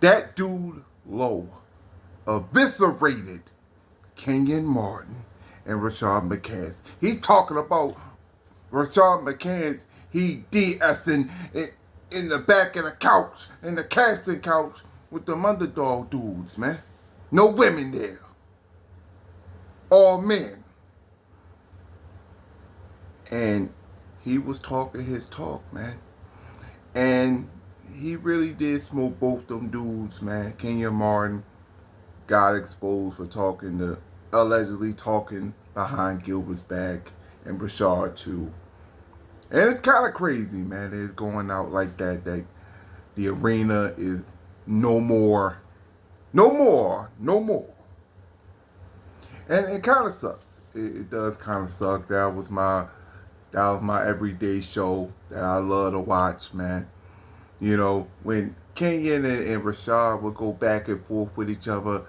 That dude Low eviscerated Kenyon Martin and Rashad Mccants. He talking about Rashad Mccants. He DSing in the back of the couch, in the casting couch with them underdog dudes, man. No women there. All men. And he was talking his talk, man. And he really did smoke both them dudes, man. Kenyon Martin got exposed for allegedly talking behind Gilbert's back, and Rashad too. And it's kind of crazy, man. It's going out like that. That the arena is no more. And it kind of sucks. It does kind of suck. That was my everyday show that I love to watch, man. You know, when Kenyon and Rashad would go back and forth with each other,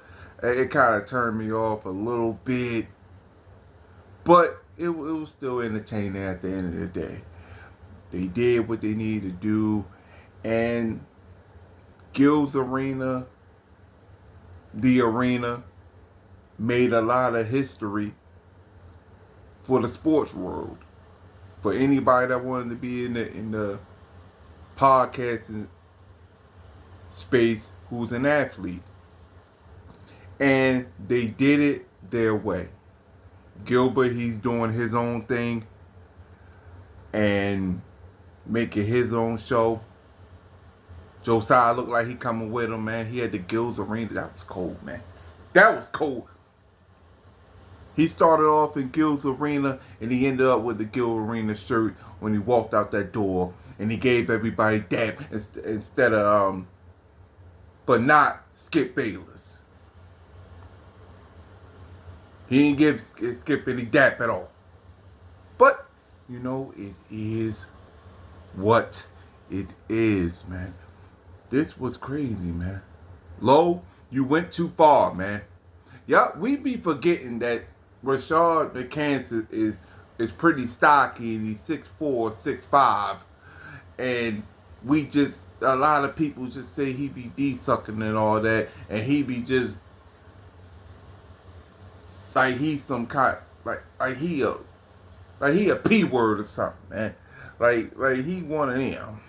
it kind of turned me off a little bit. But it was still entertaining at the end of the day. They did what they needed to do. And Gil's Arena, the arena, made a lot of history for the sports world. For anybody that wanted to be in the podcasting space who's an athlete. And they did it their way. Gilbert, he's doing his own thing and making his own show. Josiah looked like he coming with him, man. He had the Gil's Arena. That was cold, man. That was cold. He started off in Gil's Arena, and he ended up with the Gil Arena shirt when he walked out that door, and he gave everybody dap instead of, but not Skip Bayless. He didn't give Skip any dap at all. But, you know, it is what it is, man. This was crazy, man. Low, you went too far, man. Yeah, we be forgetting that Rashad Mccants is pretty stocky, and he's 6'4", 6'5", and a lot of people just say he be D-sucking and all that, and he be just like he's some kind, like he a P word or something, man. Like he one of them.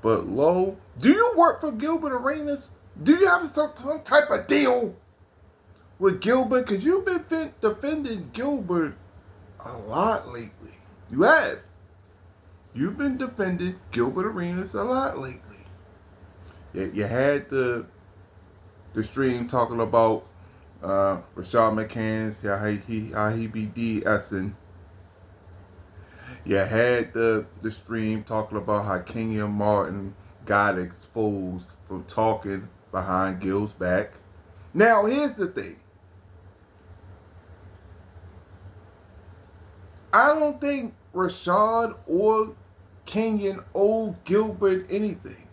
But Low, do you work for Gilbert Arenas? Do you have some type of deal with Gilbert? Because you've been defending Gilbert a lot lately. You have. You've been defending Gilbert Arenas a lot lately. You had the stream talking about Rashad Mccants, how he be DSing. You had the stream talking about how Kenyon Martin got exposed from talking behind Gil's back. Now, here's the thing. I don't think Rashad or Kenyon owe Gilbert anything.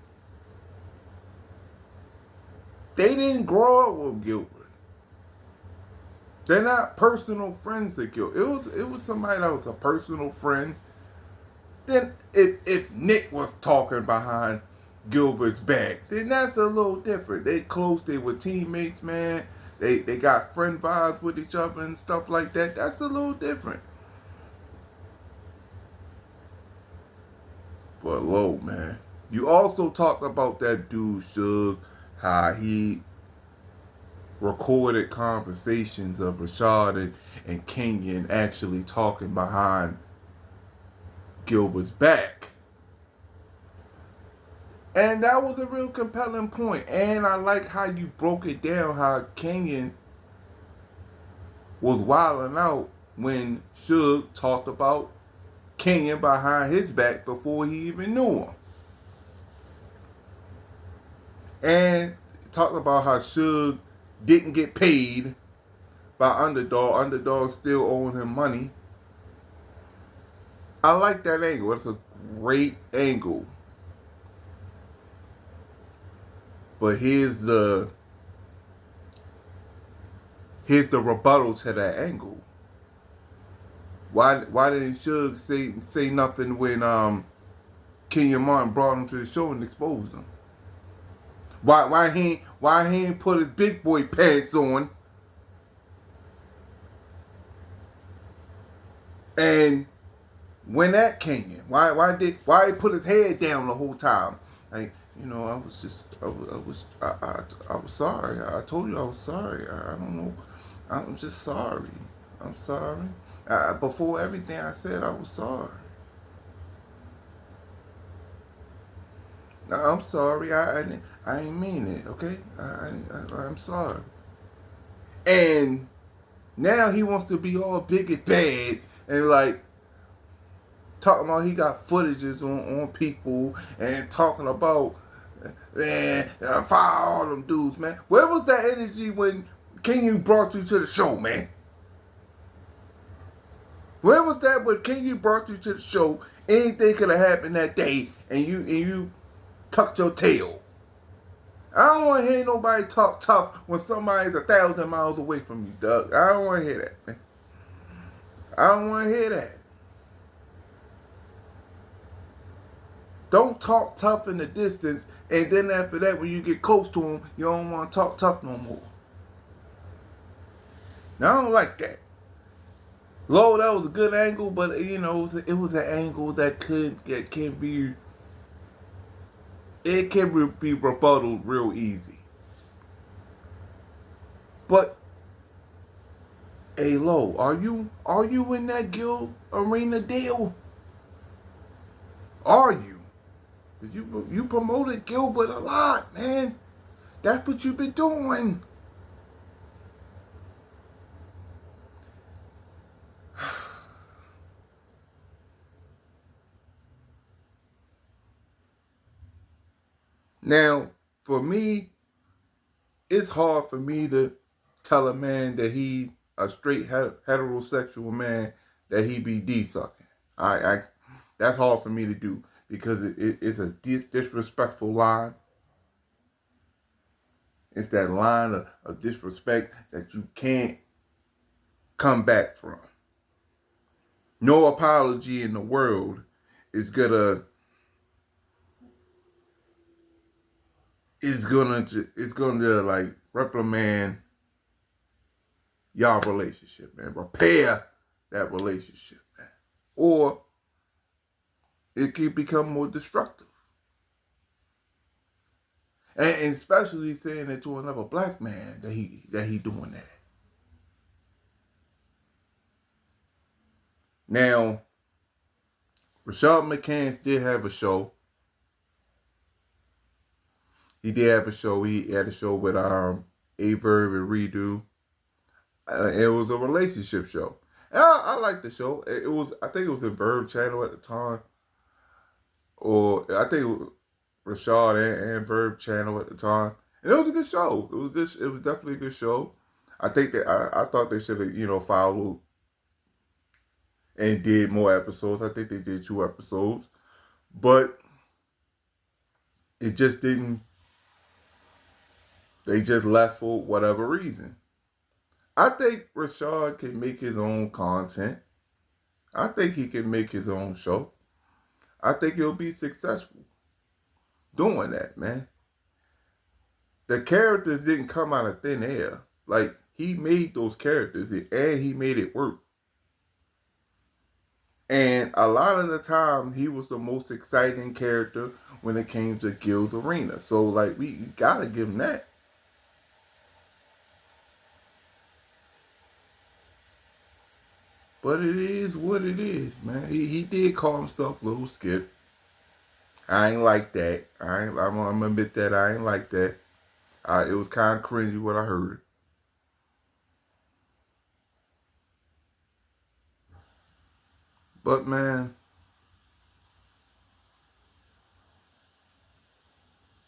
They didn't grow up with Gilbert. They're not personal friends of Gilbert. It was somebody that was a personal friend. Then if Nick was talking behind Gilbert's back, then that's a little different. They close, they were teammates, man. They got friend vibes with each other and stuff like that. That's a little different. But Low, man. You also talked about that dude, Suge, how he recorded conversations of Rashad and Kenyon actually talking behind Gilbert's back. And that was a real compelling point. And I like how you broke it down, how Kenyon was wilding out when Suge talked about Kenyon behind his back before he even knew him. And talked about how Suge didn't get paid by Underdog. Underdog still owing him money. I like that angle. That's a great angle. But here's the rebuttal to that angle. Why didn't Suge say nothing when Kenyon Martin brought him to the show and exposed him? Why he ain't put his big boy pants on and went at Kenyon? Why he put his head down the whole time? Like, I was just I was sorry. I told you I was sorry. I don't know. I'm just sorry. I'm sorry. Before everything I said, I was sorry. I'm sorry. I ain't mean it. Okay. I'm sorry. And now he wants to be all big and bad and like talking about he got footages on people and talking about man, fire all them dudes, man. Where was that energy when Kenyon brought you to the show, man? Where was that when Kenyon brought you to the show? Anything could have happened that day, and you tucked your tail. I don't want to hear nobody talk tough when somebody's 1,000 miles away from you, Doug. I don't want to hear that, man. I don't want to hear that. Don't talk tough in the distance, and then after that, when you get close to them, you don't want to talk tough no more. Now, I don't like that. Low, that was a good angle, but it was an angle that can be rebutted real easy. But hey, Low, are you in that Gil Arena deal? Are you? You promoted Gilbert a lot, man. That's what you've been doing. Now, for me, it's hard for me to tell a man that he's a straight heterosexual man that he be D-sucking. I that's hard for me to do because it's a disrespectful line. It's that line of disrespect that you can't come back from. No apology in the world is gonna like reprimand y'all relationship, man. Repair that relationship, man. Or it can become more destructive. And especially saying it to another black man that he doing that. Now, Rashad Mccants did have a show. He did have a show. He had a show with Averb and Redo. It was a relationship show. And I liked the show. It was, I think it was in Verb channel at the time, or I think it was Rashad and Verb channel at the time. And it was a good show. It was good. It was definitely a good show. I think that I thought they should have followed and did more episodes. I think they did 2 episodes, but it just didn't. They just left for whatever reason. I think Rashad can make his own content. I think he can make his own show. I think he'll be successful doing that, man. The characters didn't come out of thin air. Like, he made those characters and he made it work. And a lot of the time, he was the most exciting character when it came to Gil's Arena. So, like, we gotta give him that. But it is what it is, man. He did call himself Little Skip. I ain't like that. I'm gonna admit that I ain't like that. It was kind of cringy what I heard. But man,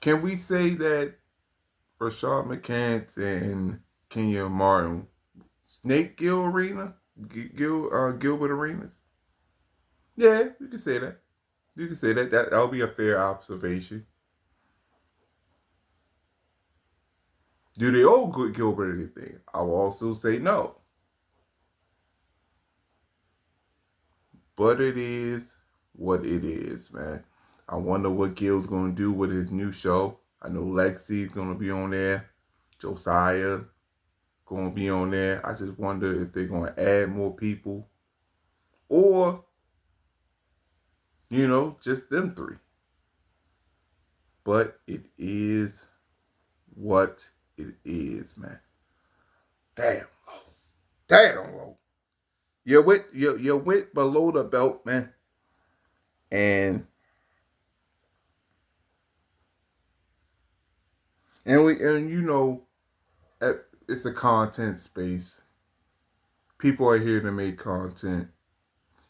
can we say that Rashad Mccants and Kenyon Martin snake Gil Arena, Gilbert Arenas? Yeah, you can say that. You can say that. That'll be a fair observation. Do they owe Gilbert anything? I will also say no. But it is what it is, man. I wonder what Gil's gonna do with his new show. I know Lexi's gonna be on there. Josiah gonna be on there. I just wonder if they're gonna add more people or, just them three. But it is what it is, man. Damn. Damn, low. You went below the belt, man. And it's a content space. People are here to make content.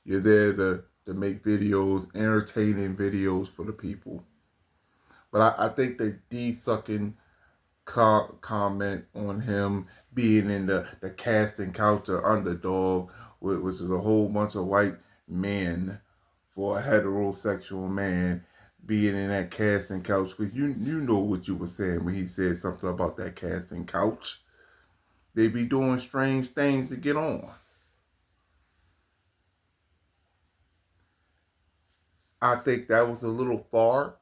You're there to make videos, entertaining videos for the people. But I think the D-sucking comment on him being in the casting couch of underdog, which is a whole bunch of white men for a heterosexual man being in that casting couch. Because you know what you were saying when he said something about that casting couch. They be doing strange things to get on. I think that was a little far.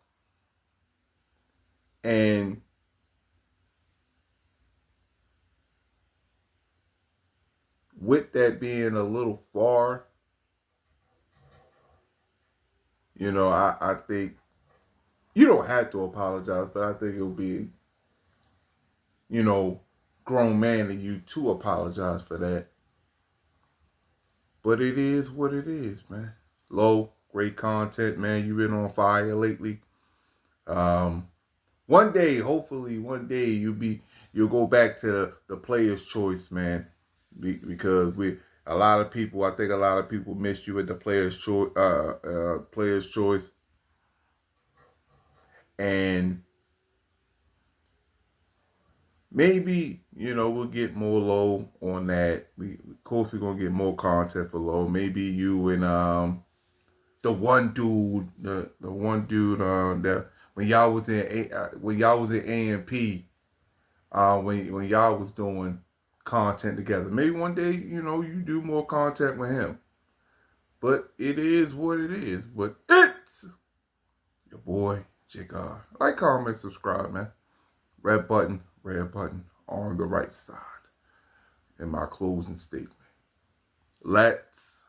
And with that being a little far, I think you don't have to apologize, but I think it'll be, grown man of you to apologize for that. But it is what it is, man. Low, great content, man. You've been on fire lately. One day, hopefully, one day you'll go back to the player's choice, man. Because I think a lot of people miss you at the player's choice, and maybe we'll get more low on that. Of course we're gonna get more content for low. Maybe you and the one dude, the one dude that when y'all was in A&P, when y'all was doing content together. Maybe one day you do more content with him. But it is what it is. But it's your boy Jigga. Like, comment, subscribe, man. Red button on the right side. In my closing statement. Let's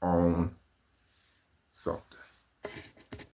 own something.